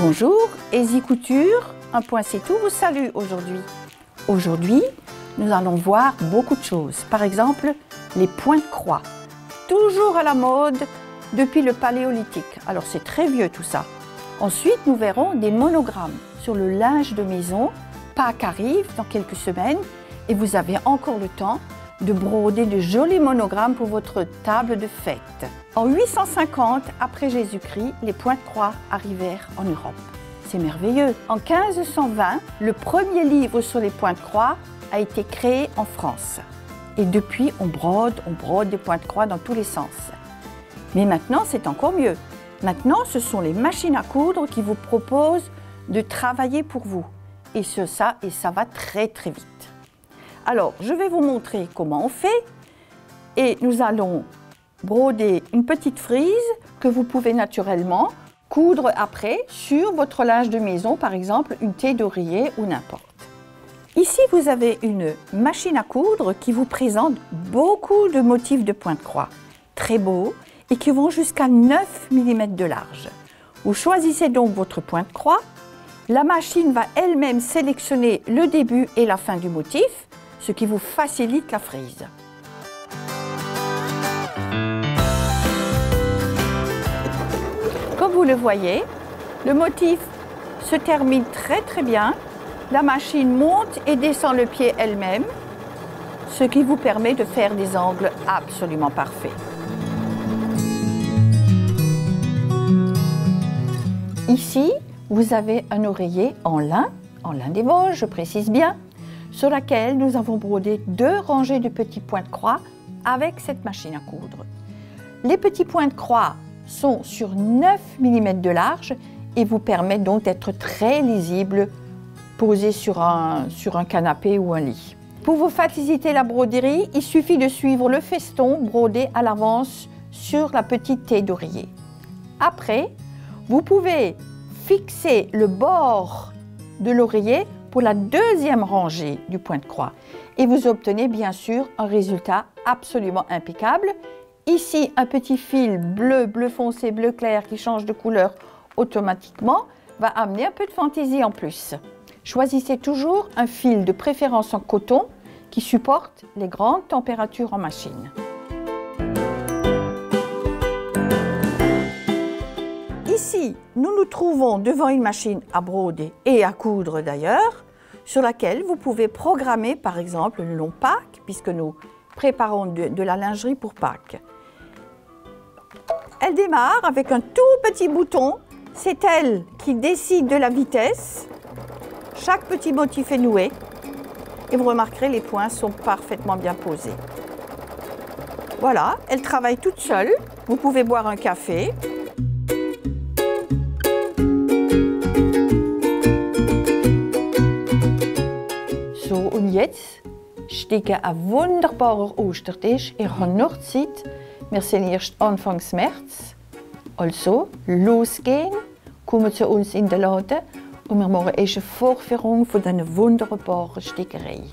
Bonjour, Easy Couture, un point c'est tout vous salue aujourd'hui. Aujourd'hui, nous allons voir beaucoup de choses. Par exemple, les points de croix. Toujours à la mode depuis le paléolithique. Alors c'est très vieux tout ça. Ensuite, nous verrons des monogrammes sur le linge de maison. Pâques arrive dans quelques semaines et vous avez encore le temps de broder de jolis monogrammes pour votre table de fête. En 850 après Jésus-Christ, les points de croix arrivèrent en Europe. C'est merveilleux. En 1520, le premier livre sur les points de croix a été créé en France. Et depuis, on brode des points de croix dans tous les sens. Mais maintenant, c'est encore mieux. Maintenant, ce sont les machines à coudre qui vous proposent de travailler pour vous. Et ça va très très vite. Alors, je vais vous montrer comment on fait. Et nous allons broder une petite frise que vous pouvez naturellement coudre après sur votre linge de maison, par exemple une taie d'oreiller ou n'importe. Ici, vous avez une machine à coudre qui vous présente beaucoup de motifs de points de croix, très beaux et qui vont jusqu'à 9 mm de large. Vous choisissez donc votre point de croix. La machine va elle-même sélectionner le début et la fin du motif, ce qui vous facilite la frise. Comme vous le voyez, le motif se termine très bien. La machine monte et descend le pied elle-même, ce qui vous permet de faire des angles absolument parfaits. Ici, vous avez un oreiller en lin des Vosges, je précise bien, sur laquelle nous avons brodé 2 rangées de petits points de croix avec cette machine à coudre. Les petits points de croix sont sur 9 mm de large et vous permettent donc d'être très lisibles posés sur un canapé ou un lit. Pour vous faciliter la broderie, il suffit de suivre le feston brodé à l'avance sur la petite taie d'oreiller. Après, vous pouvez fixer le bord de l'oreiller pour la 2e rangée du point de croix et vous obtenez bien sûr un résultat absolument impeccable. Ici, un petit fil bleu foncé, bleu clair qui change de couleur automatiquement va amener un peu de fantaisie en plus. Choisissez toujours un fil de préférence en coton qui supporte les grandes températures en machine. Ici, nous nous trouvons devant une machine à broder et à coudre d'ailleurs, sur laquelle vous pouvez programmer par exemple le long Pâques, puisque nous préparons de la lingerie pour Pâques. Elle démarre avec un tout petit bouton, c'est elle qui décide de la vitesse. Chaque petit motif est noué et vous remarquerez les points sont parfaitement bien posés. Voilà, elle travaille toute seule, vous pouvez boire un café. So, und jetzt steht ein wunderbarer Ostertisch. Ihr habt noch Zeit. Wir sind erst Anfangs März. Also, losgehen, kommen zu uns in den Laden und wir machen erst eine Vorführung von dieser wunderbaren Stickerei.